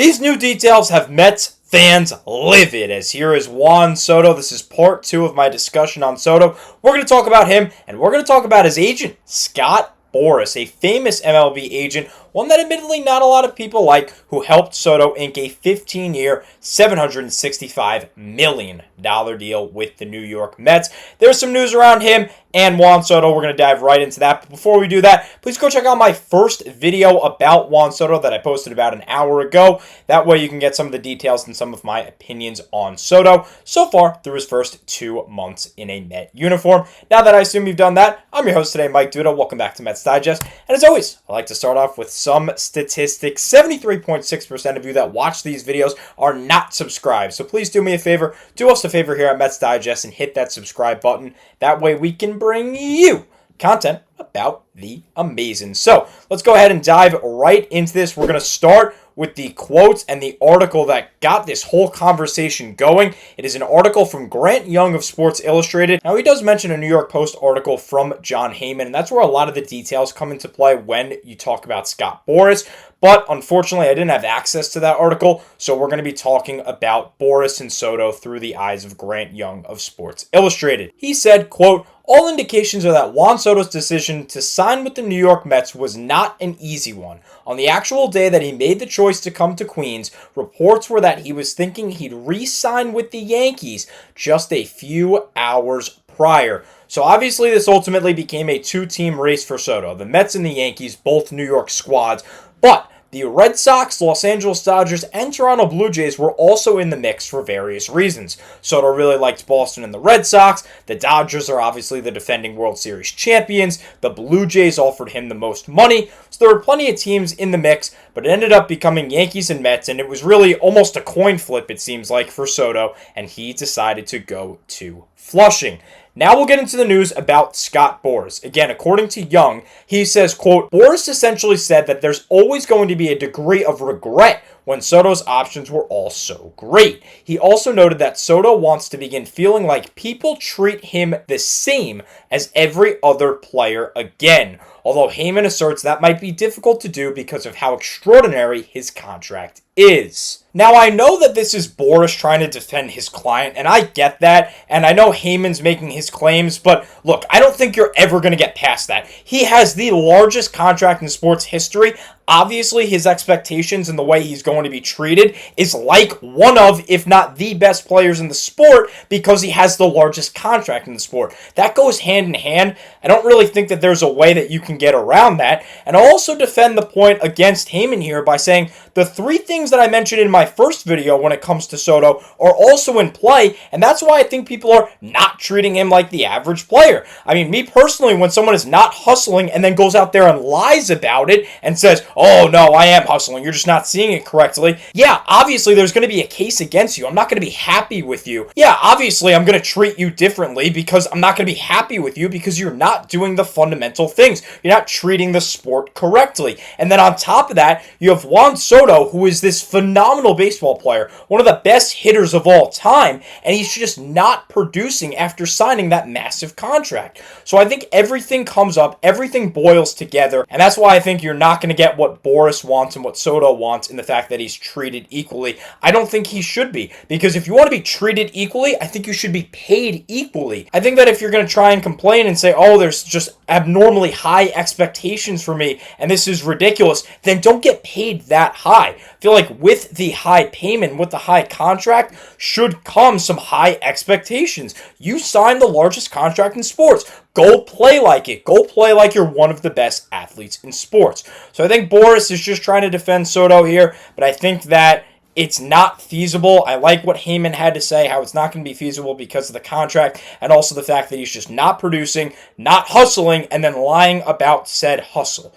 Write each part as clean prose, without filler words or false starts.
These new details have Mets fans livid, as here is Juan Soto. This is part 2 of my discussion on Soto. We're going to talk about him, and we're going to talk about his agent, Scott Boras, a famous MLB agent, one that admittedly not a lot of people like, who helped Soto ink a 15-year, $765 million deal with the New York Mets. There's some news around him and Juan Soto. We're going to dive right into that. But before we do that, please go check out my first video about Juan Soto that I posted about an hour ago. That way you can get some of the details and some of my opinions on Soto so far through his first 2 months in a Met uniform. Now that I assume you've done that, I'm your host today, Mike Duda. Welcome back to Mets Digest. And as always, I like to start off with some statistics. 73.6% of you that watch these videos are not subscribed. So please do me a favor, do us a favor here at Mets Digest and hit that subscribe button. That way we can bring you content about the amazing. So let's go ahead and dive right into this. We're going to start with the quotes and the article that got this whole conversation going. It is an article from Grant Young of Sports Illustrated. Now, he does mention a New York Post article from John Heyman, and that's where a lot of the details come into play when you talk about Scott Boras. But unfortunately, I didn't have access to that article, so we're going to be talking about Boras and Soto through the eyes of Grant Young of Sports Illustrated. He said, quote, "All indications are that Juan Soto's decision to sign with the New York Mets was not an easy one. On the actual day that he made the choice to come to Queens, reports were that he was thinking he'd re-sign with the Yankees just a few hours prior." So obviously this ultimately became a 2-team race for Soto. The Mets and the Yankees, both New York squads, but the Red Sox, Los Angeles Dodgers, and Toronto Blue Jays were also in the mix for various reasons. Soto really liked Boston and the Red Sox. The Dodgers are obviously the defending World Series champions. The Blue Jays offered him the most money. So there were plenty of teams in the mix, but it ended up becoming Yankees and Mets, and it was really almost a coin flip, it seems like, for Soto, and he decided to go to Flushing. Now we'll get into the news about Scott Boras. Again, according to Young, he says, quote, "Boras essentially said that there's always going to be a degree of regret when Soto's options were all so great. He also noted that Soto wants to begin feeling like people treat him the same as every other player again. Although Heyman asserts that might be difficult to do because of how extraordinary his contract is." Now, I know that this is Boras trying to defend his client, and I get that, and I know Heyman's making his claims, but look, I don't think you're ever going to get past that. He has the largest contract in sports history. Obviously, his expectations and the way he's going to be treated is like one of, if not the best players in the sport, because he has the largest contract in the sport. That goes hand in hand. I don't really think that there's a way that you can get around that. And I'll also defend the point against Heyman here by saying the 3 things that I mentioned in my first video when it comes to Soto are also in play, and that's why I think people are not treating him like the average player. I mean, me personally, when someone is not hustling and then goes out there and lies about it and says, "Oh, no, I am hustling, you're just not seeing it correctly." Yeah, obviously there's going to be a case against you. I'm not going to be happy with you. Yeah, obviously I'm going to treat you differently because I'm not going to be happy with you because you're not doing the fundamental things. You're not treating the sport correctly. And then on top of that, you have Juan Soto, who is this phenomenal baseball player, one of the best hitters of all time, and he's just not producing after signing that massive contract. So I think everything comes up, everything boils together, and that's why I think you're not going to get what Boras wants and what Soto wants in the fact that he's treated equally. I don't think he should be, because if you want to be treated equally, I think you should be paid equally. I think that if you're going to try and complain and say, "Oh, there's just abnormally high expectations for me, and this is ridiculous," then don't get paid that high. I feel like with the high payment, with the high contract, should come some high expectations. You signed the largest contract in sports. Go play like it. Go play like you're one of the best athletes in sports. So I think Boras is just trying to defend Soto here, but I think that it's not feasible. I like what Heyman had to say, how it's not going to be feasible because of the contract, and also the fact that he's just not producing, not hustling, and then lying about said hustle.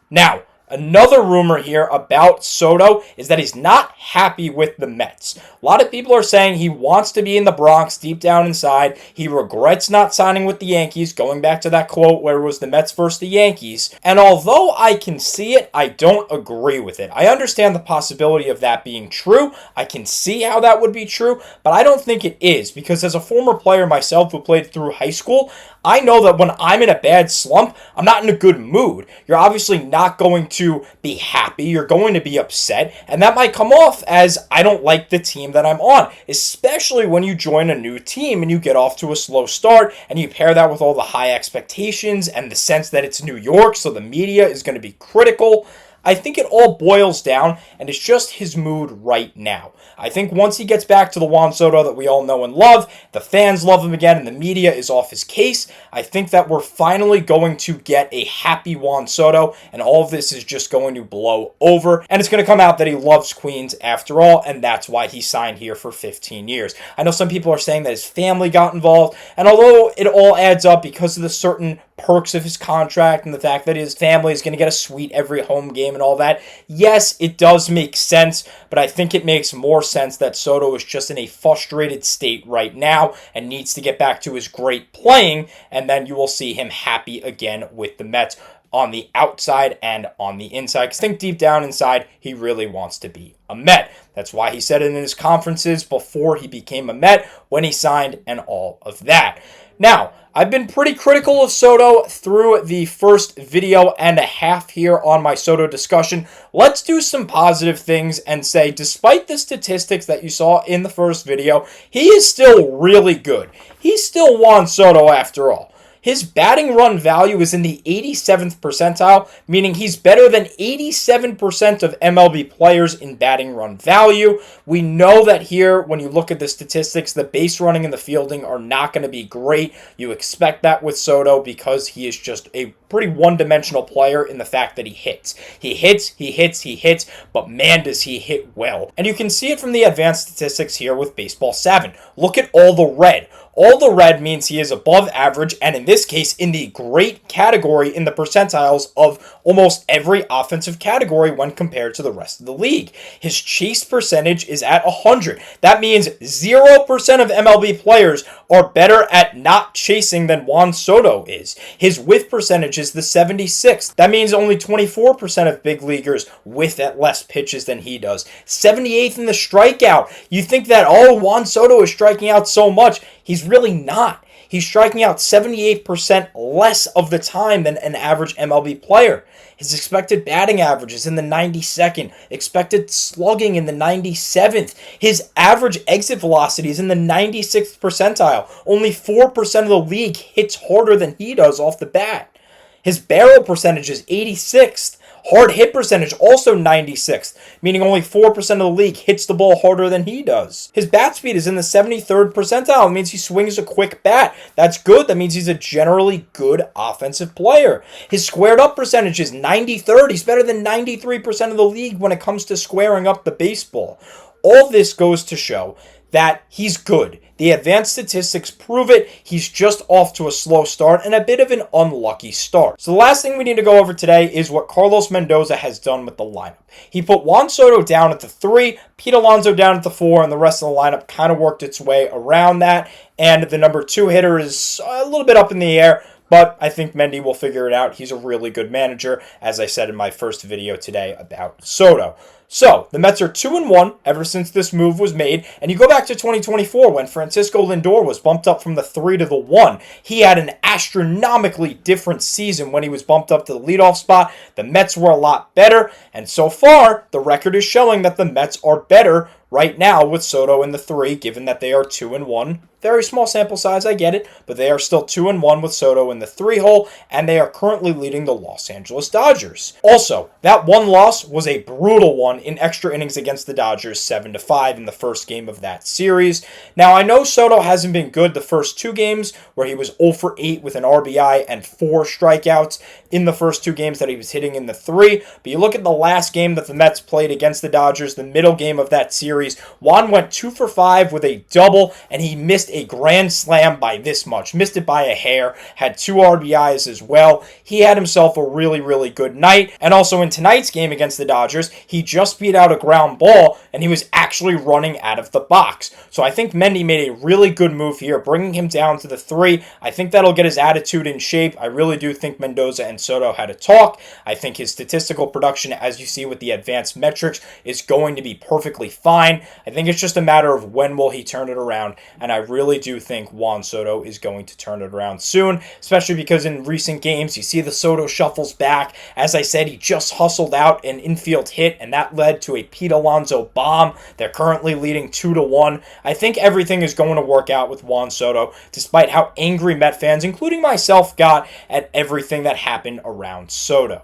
Now, another rumor here about Soto is that he's not happy with the Mets. A lot of people are saying he wants to be in the Bronx deep down inside. He regrets not signing with the Yankees, going back to that quote where it was the Mets versus the Yankees. And although I can see it, I don't agree with it. I understand the possibility of that being true. I can see how that would be true, but I don't think it is, because as a former player myself who played through high school, I know that when I'm in a bad slump, I'm not in a good mood. You're obviously not going to be happy. You're going to be upset. And that might come off as I don't like the team that I'm on, especially when you join a new team and you get off to a slow start and you pair that with all the high expectations and the sense that it's New York, so the media is going to be critical. I think it all boils down, and it's just his mood right now. I think once he gets back to the Juan Soto that we all know and love, the fans love him again, and the media is off his case, I think that we're finally going to get a happy Juan Soto, and all of this is just going to blow over, and it's going to come out that he loves Queens after all, and that's why he signed here for 15 years. I know some people are saying that his family got involved, and although it all adds up because of the certain perks of his contract and the fact that his family is going to get a suite every home game and all that, yes, it does make sense, but I think it makes more sense that Soto is just in a frustrated state right now and needs to get back to his great playing, and then you will see him happy again with the Mets on the outside and on the inside. Because I think deep down inside, he really wants to be a Met. That's why he said it in his conferences before he became a Met, when he signed, and all of that. Now, I've been pretty critical of Soto through the first video and a half here on my Soto discussion. Let's do some positive things and say, despite the statistics that you saw in the first video, he is still really good. He's still Juan Soto after all. His batting run value is in the 87th percentile, meaning he's better than 87% of MLB players in batting run value. We know that here, when you look at the statistics, the base running and the fielding are not going to be great. You expect that with Soto because he is just a pretty one-dimensional player in the fact that he hits. He hits, but man, does he hit well. And you can see it from the advanced statistics here with Baseball 7. Look at all the red. All the red means he is above average, and in this case, in the great category in the percentiles of almost every offensive category when compared to the rest of the league. His chase percentage is at 100. That means 0% of MLB players are better at not chasing than Juan Soto is. His whiff percentage is the 76th. That means only 24% of big leaguers whiff at less pitches than he does. 78th in the strikeout. You think that, oh, Juan Soto is striking out so much. He's really not. He's striking out 78% less of the time than an average MLB player. His expected batting average is in the 92nd. Expected slugging in the 97th. His average exit velocity is in the 96th percentile. Only 4% of the league hits harder than he does off the bat. His barrel percentage is 86th. Hard hit percentage, also 96th, meaning only 4% of the league hits the ball harder than he does. His bat speed is in the 73rd percentile. It means he swings a quick bat. That's good. That means he's a generally good offensive player. His squared up percentage is 93rd. He's better than 93% of the league when it comes to squaring up the baseball. All this goes to show that he's good. The advanced statistics prove it. He's just off to a slow start and a bit of an unlucky start. So the last thing we need to go over today is what Carlos Mendoza has done with the lineup. He put Juan Soto down at the 3, Pete Alonso down at the 4, and the rest of the lineup kind of worked its way around that. And the number 2 hitter is a little bit up in the air, but I think Mendy will figure it out. He's a really good manager, as I said in my first video today about Soto. So, the Mets are 2-1 ever since this move was made, and you go back to 2024 when Francisco Lindor was bumped up from the 3 to the 1. He had an astronomically different season when he was bumped up to the leadoff spot. The Mets were a lot better, and so far, the record is showing that the Mets are better right now with Soto in the 3, given that they are 2-1. Very small sample size, I get it, but they are still 2-1 with Soto in the 3 hole, and they are currently leading the Los Angeles Dodgers. Also, that one loss was a brutal one in extra innings against the Dodgers, 7-5 in the first game of that series. Now, I know Soto hasn't been good the first 2 games, where he was 0 for 8 with an RBI and 4 strikeouts in the first 2 games that he was hitting in the 3, but you look at the last game that the Mets played against the Dodgers, the middle game of that series, Juan went 2 for 5 with a double, and he missed a grand slam by this much. Missed it by a hair. Had 2 RBIs as well. He had himself a really, really good night. And also in tonight's game against the Dodgers, he just beat out a ground ball, and he was actually running out of the box. So I think Mendy made a really good move here, bringing him down to the 3. I think that'll get his attitude in shape. I really do think Mendoza and Soto had a talk. I think his statistical production, as you see with the advanced metrics, is going to be perfectly fine. fine. I think it's just a matter of when will he turn it around, and I really do think Juan Soto is going to turn it around soon, especially because in recent games, you see the Soto shuffles back. As I said, he just hustled out an infield hit, and that led to a Pete Alonso bomb. They're currently leading 2-1. I think everything is going to work out with Juan Soto, despite how angry Met fans, including myself, got at everything that happened around Soto.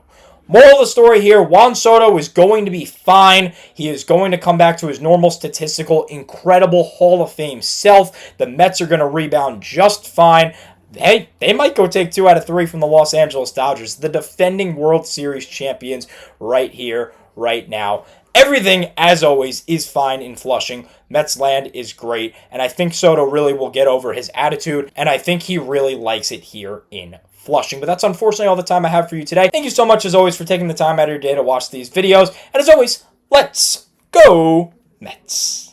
Moral of the story here, Juan Soto is going to be fine. He is going to come back to his normal statistical, incredible Hall of Fame self. The Mets are going to rebound just fine. Hey, they might go take 2 out of 3 from the Los Angeles Dodgers, the defending World Series champions, right here, right now. Everything, as always, is fine in Flushing. Mets land is great, and I think Soto really will get over his attitude, and I think he really likes it here in Flushing. But that's unfortunately all the time I have for you today. Thank you so much, as always, for taking the time out of your day to watch these videos, and as always, let's go Mets!